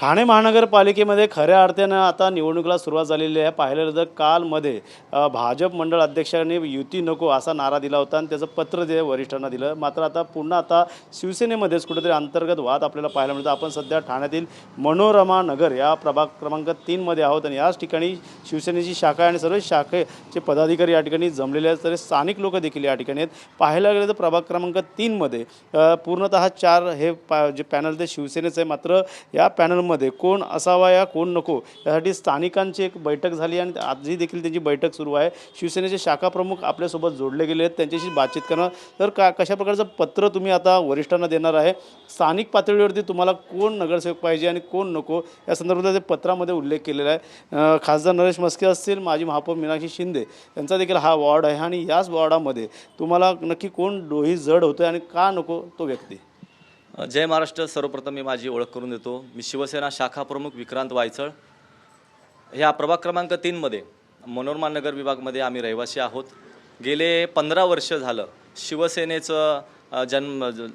ठाणे महानगरपालिकेमध्ये खऱ्या अर्थानं आता निवडणुकीला सुरुवात झालेली आहे। पाहिलं गेलं तर कालमध्ये भाजप मंडळ अध्यक्षांनी युती नको असा नारा दिला होता आणि त्याचं पत्र जे वरिष्ठांना दिलं। मात्र आता पुन्हा आता शिवसेनेमध्येच कुठेतरी अंतर्गत वाद आपल्याला पाहायला मिळतो। आपण सध्या ठाण्यातील मनोरमा नगर या प्रभाग क्रमांक 3 मध्ये आहोत आणि याच ठिकाणी शिवसेनेची शाखा आणि सर्व शाखेचे पदाधिकारी या ठिकाणी जमलेले आहेत, तर स्थानिक लोक देखील या ठिकाणी आहेत। पाहायला गेलं तर प्रभाग क्रमांक 3 मध्ये पूर्णतः 4 हे जे पॅनल ते शिवसेनेचं आहे। मात्र या पॅनलमध्ये कोण असावा या कोण नको यासाठी स्थानिकांची एक बैठक झाली आणि आजही देखील त्यांची बैठक सुरू आहे। शिवसेनेचे शाखा प्रमुख आपल्यासोबत जोडले गेले आहेत, त्यांच्याशी बातचीत करणं। तर कशा प्रकारचं पत्र तुम्ही आता वरिष्ठांना देणार आहे, स्थानिक पातळीवरती तुम्हाला कोण नगरसेवक पाहिजे आणि कोण नको या संदर्भात पत्रामध्ये उल्लेख केलेला आहे। खासदार नरेश म्हस्के असतील, माजी महापौर मीनाक्षी शिंदे यांचा देखील हा वॉर्ड आहे आणि याच वॉर्डामध्ये तुम्हाला नक्की कोण डोही जड होतं आणि का नको तो व्यक्ती। जय महाराष्ट्र। सर्वप्रथम मी माझी ओळख करून देतो। मी शिवसेना शाखा प्रमुख विक्रांत वायचळ। ह्या प्रभाग क्रमांक 3 मध्ये मनोरमा नगर विभागमध्ये आम्ही रहिवासी आहोत। गेले 15 वर्ष झालं शिवसेनेचं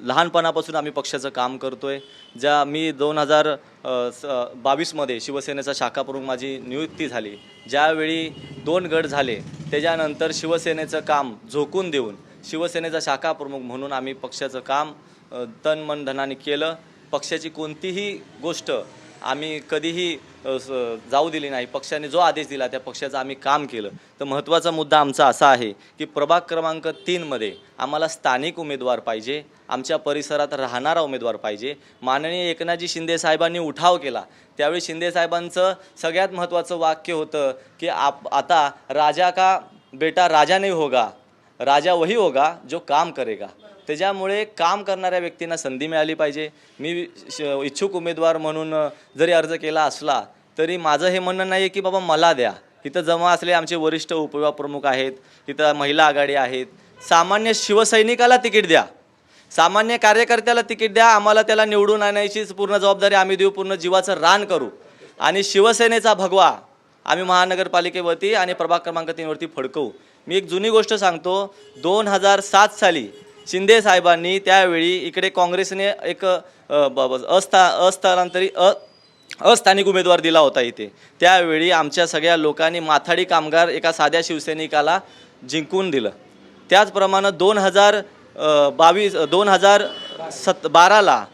लहानपणापासून आम्ही पक्षाचं काम करतोय। मी 2022 मध्ये शिवसेनेचा शाखा प्रमुख माझी नियुक्ती झाली। ज्यावेळी 2 गट झाले त्याच्यानंतर शिवसेनेचं काम झोकून देऊन शिवसेनेचा शाखा प्रमुख म्हणून आम्ही पक्षाचं काम तन मन धनाने केलं। पक्षाची कोणतीही गोष्ट आम्ही कधीही जाऊ दिली नाही। पक्षाने जो आदेश दिला त्या पक्षाचं आम्ही काम केलं। तर महत्त्वाचा मुद्दा आमचा असा आहे की प्रभाग क्रमांक 3 मध्ये आम्हाला स्थानिक उमेदवार पाहिजे, आमच्या परिसरात राहणारा उमेदवार पाहिजे। माननीय एकनाथजी शिंदे साहेबांनी उठाव केला त्यावेळी शिंदे साहेबांचं सगळ्यात महत्त्वाचं वाक्य होतं की आता राजा का बेटा राजा नहीं होगा, राजा वही होगा जो काम करेगा। त्याच्यामुळे काम करणाऱ्या व्यक्तींना संधी मिळाली पाहिजे। मी इच्छुक उमेदवार म्हणून जरी अर्ज केला असला तरी माझं हे म्हणणं नाही आहे की बाबा मला द्या। इथं जमा असले आमचे वरिष्ठ उपविभाग प्रमुख आहेत, इथं महिला आघाडी आहेत। सामान्य शिवसैनिकाला तिकीट द्या, सामान्य कार्यकर्त्याला तिकीट द्या। आम्हाला त्याला निवडून आणायची पूर्ण जबाबदारी आम्ही देऊ, पूर्ण जीवाचं रान करू आणि शिवसेनेचा भगवा आम्ही महानगरपालिकेवरती आणि प्रभाग क्रमांक 3 वरती फडकवू। मी एक जुनी गोष्ट सांगतो। 2007 साली शिंदे साहेबांनी त्यावेळी इकडे काँग्रेसने एक अस्थानिक उमेदवार दिला होता इथे। त्यावेळी आमच्या सगळ्या लोकांनी माथाडी कामगार एका साध्या शिवसैनिकाला जिंकून दिलं। त्याचप्रमाणे 2012ला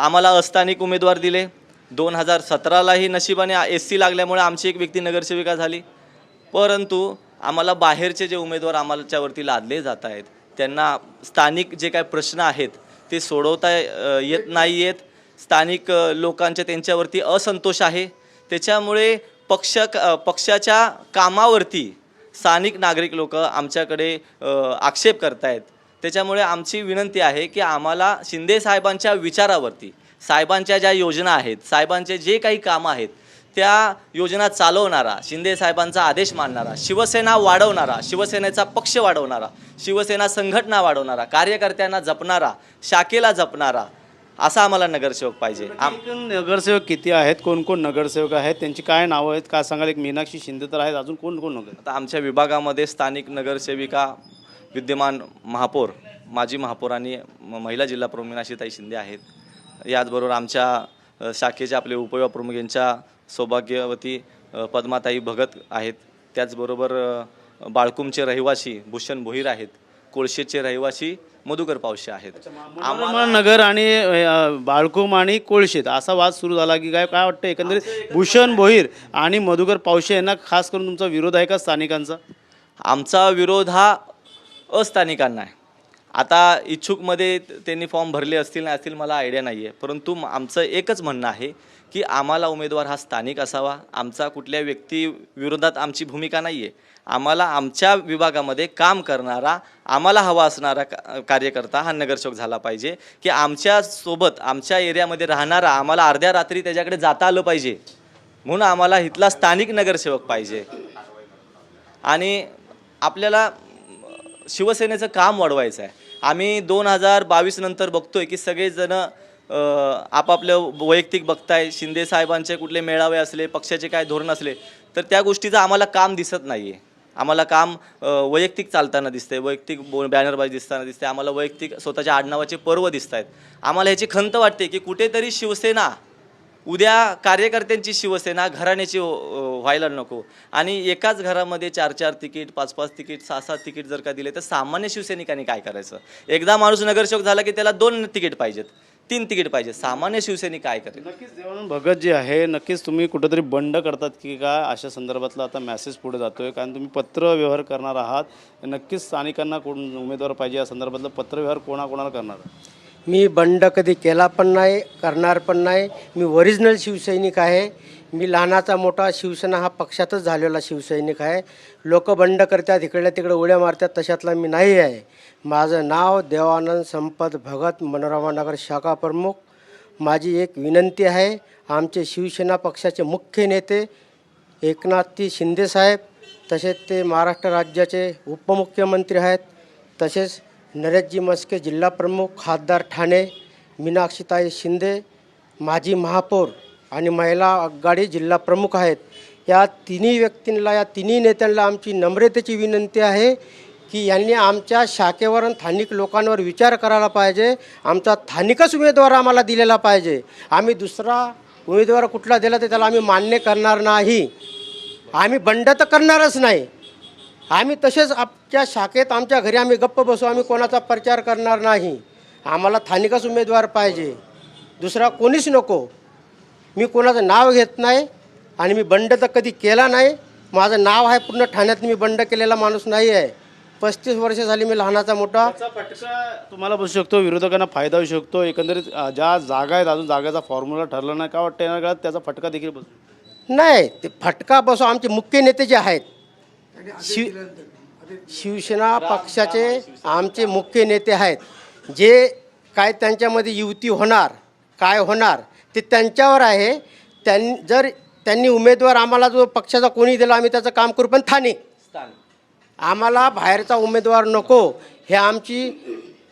आम्हाला अस्थानिक उमेदवार दिले। 2017लाही नशिबाने SC लागल्यामुळे आमची एक व्यक्ती नगरसेविका झाली। परंतु आम्हाला बाहेरचे जे उमेदवार आम्हाच्यावरती लादले जात आहेत त्यांना स्थानिक जे काही प्रश्न आहेत ते सोडवता येत नाही आहेत। स्थानिक लोकांचे त्यांच्यावरती असंतोष आहे। त्याच्यामुळे पक्षाच्या कामावरती स्थानिक नागरिक लोक आमच्याकडे आक्षेप करत आहेत। त्याच्यामुळे आमची विनंती आहे की आम्हाला शिंदे साहेबांच्या विचारावरती, साहेबांच्या ज्या योजना आहेत, साहेबांचे जे काही कामं आहेत त्या योजना चालवणारा, शिंदे साहेबांचा आदेश मानणारा, शिवसेना वाढवणारा, शिवसेनेचा पक्ष वाढवणारा, शिवसेना संघटना वाढवणारा, कार्यकर्त्यांना जपणारा, शाखेला जपणारा असा आम्हाला नगरसेवक पाहिजे। नगरसेवक किती आहेत, कोण कोण नगरसेवक आहेत, त्यांची काय नावं आहेत काय सांगाल? एक मीनाक्षी शिंदे तर आहेत, अजून कोण कोण नगर? आता आमच्या विभागामध्ये स्थानिक नगरसेविका विद्यमान महापौर, माजी महापौर आणि महिला जिल्हा प्रमुख मीनाक्षीताई शिंदे आहेत। याचबरोबर आमच्या शाखेचे आपले उपविभाग प्रमुख यांच्या सौभाग्यवती पद्माताई भगत आहेत। त्याचबरोबर बाळकुमचे रहिवासी भूषण भोईर आहेत। कोळशेचे रहिवासी मधुकर पावशे आहेत। आम्हाला नगर आणि बाळकुम आणि कोळशेत असा वाद सुरू झाला की काय वाटतं एकंदरीत भूषण भोईर आणि मधुकर पावशे यांना खास करून तुमचा विरोध आहे का स्थानिकांचा? आमचा विरोध हा अस्थानिकांना आहे। आता इच्छुकमध्ये त्यांनी फॉर्म भरले असतील नाही असतील मला आयडिया नाही आहे, परंतु आमचं एकच म्हणणं आहे की आम्हाला उमेदवार हा स्थानिक असावा। आमचा कुठल्या व्यक्ती विरोधात आमची भूमिका नाही आहे। आम्हाला आमच्या विभागामध्ये काम करणारा, आम्हाला हवा असणारा कार्यकर्ता हा नगरसेवक झाला पाहिजे की आमच्यासोबत आमच्या एरियामध्ये राहणारा, आम्हाला अर्ध्या रात्री त्याच्याकडे जाता आलं पाहिजे म्हणून आम्हाला इथला स्थानिक नगरसेवक पाहिजे। आणि आपल्याला शिवसेनेचं काम वाढवायचं आहे। आम्ही 2022 नंतर बघतोय की सगळेजण आपापलं वैयक्तिक बघताय। शिंदे साहेबांचे कुठले मेळावे असले, पक्षाचे काय धोरण असले तर त्या गोष्टीचं आम्हाला काम दिसत नाही आहे। आम्हाला काम वैयक्तिक चालताना दिसते, वैयक्तिक बॅनरबाजी दिसताना दिसते, आम्हाला वैयक्तिक स्वतःच्या आडनावाचे पर्व दिसत आहेत। आम्हाला ह्याची खंत वाटते की कुठेतरी शिवसेना उद्या कार्यकर्त्यांची शिवसेना घराण्याची व्हायला नको आणि एकाच घरामध्ये 4-4 तिकीट 5-5 तिकीट 6-6 तिकीट जर का दिले तर सामान्य शिवसैनिकांनी काय करायचं. एकदा माणूस नगरसेवक झाला की त्याला 2 तिकीट पाहिजेत 3 तिकीट पाहिजे. सामान्य शिवसैनिक काय करेल. नक्कीच देवानंद भगत जे आहे नक्कीच तुम्ही कुठेतरी बंड करतात की काय अशा संदर्भातला आता मेसेज पुढे जातोय. कारण तुम्ही पत्रव्यवहार करणार आहात. नक्कीच स्थानिकांना कोण उमेदवार पाहिजे या संदर्भातलं पत्रव्यवहार कोणाकोणाला करणार. मी बंड कधी केला पण नाही, करणार पण नाही. मी ओरिजिनल शिवसैनिक आहे. मी लहानाचा मोठा शिवसेना हा पक्षातच झालेला शिवसैनिक आहे. लोक बंड करतात, इकडल्या तिकडे उड्या मारतात, तशातला मी नाही आहे. माझं नाव देवानंद संपत भगत, मनोरमानगर शाखा प्रमुख. माझी एक विनंती आहे, आमचे शिवसेना पक्षाचे मुख्य नेते एकनाथजी शिंदेसाहेब, तसेच ते महाराष्ट्र राज्याचे उपमुख्यमंत्री आहेत, तसेच नरेशजी मस्के जिल्हा प्रमुख, खासदार ठाणे, मीनाक्षीताई शिंदे माजी महापौर आणि महिला आघाडी जिल्हा प्रमुख आहेत. या तिन्ही व्यक्तींना, या तिन्ही नेत्यांना आमची नम्रतेची विनंती आहे की यांनी आमच्या शाखेवर आणि स्थानिक लोकांवर विचार करायला पाहिजे. आमचा स्थानिकच उमेदवार आम्हाला दिलेला पाहिजे. आम्ही दुसरा उमेदवार कुठला दिला तर त्याला आम्ही मान्य करणार नाही. आम्ही बंड तर करणारच नाही. आम्ही तसेच आमच्या शाखेत आमच्या घरी आम्ही गप्प बसू. आम्ही कोणाचा प्रचार करणार नाही. आम्हाला स्थानिकच उमेदवार पाहिजे, दुसरा कोणीच नको. मी कोणाचं नाव घेत नाही आणि मी बंड तर कधी केला नाही. माझं नाव आहे पूर्ण ठाण्यात. मी बंड केलेला माणूस नाही आहे. 35 वर्ष झाली मी लहानाचा मोठा. त्याचा फटका तुम्हाला बसू शकतो, विरोधकांना फायदा होऊ शकतो. एकंदरीत ज्या जागा आहेत अजून जागेचा फॉर्म्युला ठरला नाही का वाटतं येणार काळात त्याचा फटका देखील बसू. नाही, ते फटका बसो. आमचे मुख्य नेते जे आहेत शिवसेना पक्षाचे आमचे मुख्य नेते आहेत, जे काय त्यांच्यामध्ये युती होणार काय होणार ते त्यांच्यावर आहे. जर त्यांनी उमेदवार आम्हाला जो पक्षाचा कोणी दिला आम्ही त्याचं काम करू, पण आम्हाला बाहेरचा उमेदवार नको. हे आमची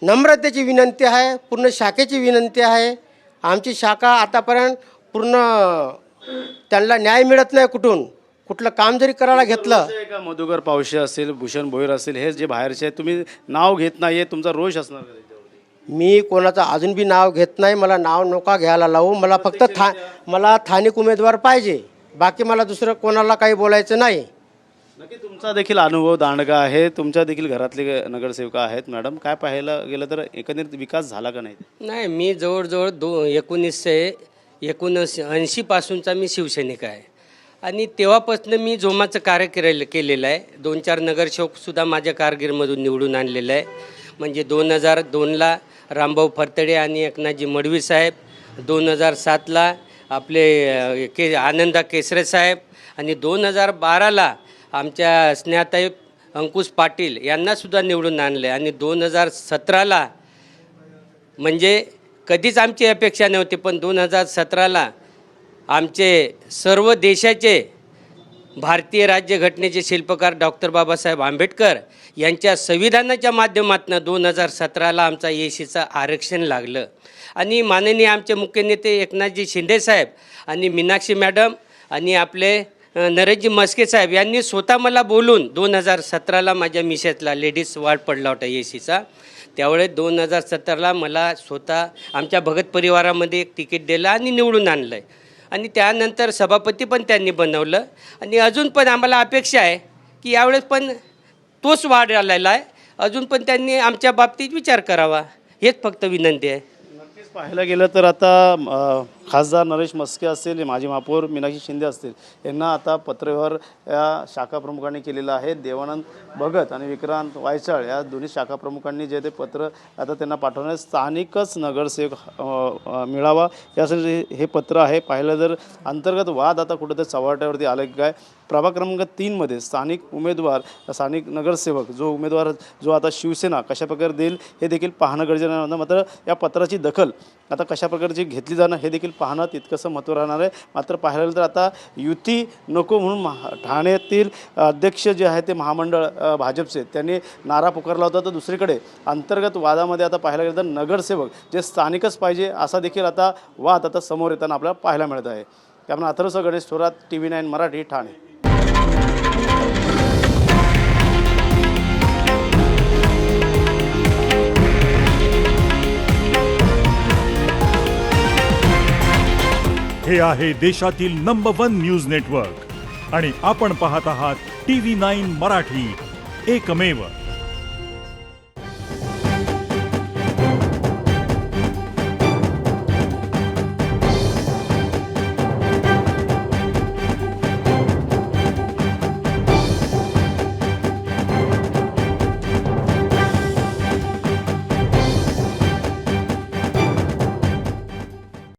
नम्रतेची विनंती आहे, पूर्ण शाखेची विनंती आहे. आमची शाखा आतापर्यंत पूर्ण त्यांना न्याय मिळत नाही. कुठलं काम जरी करायला घेतलं. का मधुकर पावशे असेल, भूषण भोईर असेल, हे जे बाहेरचे आहेत तुम्ही नाव घेत नाही, तुमचा रोष असणार का त्याच्यावरती? मी कोणाचं अजून बी नाव घेत नाही. मला नाव नका घ्यायला लावू. मला फक्त मला स्थानिक उमेदवार पाहिजे. बाकी मला दुसरं कोणाला काही बोलायचं नाही. नक्की तुमचा देखील अनुभव दांडगा आहे. तुमच्या देखील घरातले नगरसेवका आहेत. मॅडम, काय पाहायला गेलं तर एकंदरीत विकास झाला का नाही? नाही, मी जवळजवळ 1979 पासूनचा मी शिवसैनिक आहे आणि तेव्हापासून मी जोमाचं कार्य केलेलं आहे. 2-4 नगरसेवकसुद्धा माझ्या कारगिरीमधून निवडून आणलेलं आहे. म्हणजे 2002ला रामभाऊ फरतडे आणि एकनाथजी मडवी साहेब, 2007ला आपले आनंदा केसरे साहेब आणि 2012ला आमच्या स्नेहाताई अंकुश पाटील यांनासुद्धा निवडून आणले आणि 2017ला म्हणजे कधीच आमची अपेक्षा नव्हती, पण 2017ला आमचे सर्व देशाचे भारतीय राज्यघटनेचे शिल्पकार डॉक्टर बाबासाहेब आंबेडकर यांच्या संविधानाच्या माध्यमातून 2017ला आमचा एसीचं आरक्षण लागलं आणि माननीय आमचे मुख्य नेते एकनाथजी शिंदेसाहेब आणि मीनाक्षी मॅडम आणि आपले नरेशजी मस्के साहेब यांनी स्वतः मला बोलून 2017ला माझ्या मिसेसला लेडीज वार्ड पडला होता एसीचा. त्यावेळेस 2017ला मला स्वतः आमच्या भगत परिवारामध्ये एक तिकीट दिलं आणि निवडून आणलं आहे आणि त्यानंतर सभापती पण त्यांनी बनवलं आणि अजून पण आम्हाला अपेक्षा आहे की यावेळेस पण तोच वाढ आलेला आहे. अजून पण त्यांनी आमच्या बाबतीत विचार करावा, हेच फक्त विनंती आहे. नक्कीच पाहायला गेलं तर आता खासदार नरेश मस्के असतील, माजी महापौर मीनाक्षी शिंदे असतील, यांना आता पत्रव्यवहार या शाखा प्रमुखांनी केलेला आहे. देवानंद भगत आणि विक्रांत वायचाळ या दोन्ही शाखा प्रमुखांनी जे ते पत्र आता त्यांना पाठवणार. स्थानिकच नगरसेवक मिळावा यासाठी हे पत्र आहे. पाहिलं जर अंतर्गत वाद आता कुठंतरी चव्हाट्यावरती आलं की काय. प्रभाग क्रमांक 3मध्ये स्थानिक उमेदवार, स्थानिक नगरसेवक जो उमेदवार जो आता शिवसेना कशा प्रकारे देईल हे देखील पाहणं गरजेचं आहे. मात्र या पत्राची दखल आता कशा प्रकारची घेतली जाणं हे देखील पाहणं तितकंसं महत्त्व राहणार आहे. मात्र पाहायला गेलं तर आता युती नको म्हणून ठाण्यातील अध्यक्ष जे आहे ते महामंडळ भाजपचे त्यांनी नारा पुकारला होता. तर दुसरीकडे अंतर्गत वादामध्ये आता पाहायला गेलं तर नगरसेवक जे स्थानिकच पाहिजे असा देखील आता वाद आता समोर येताना आपल्याला पाहायला मिळत आहे. त्यामुळे अथर्व गणेश थोरात, TV9 मराठी, ठाणे. हे आहे देशातील नंबर 1 न्यूज नेटवर्क आणि आपण पाहत आहात TV9 मराठी, एकमेव.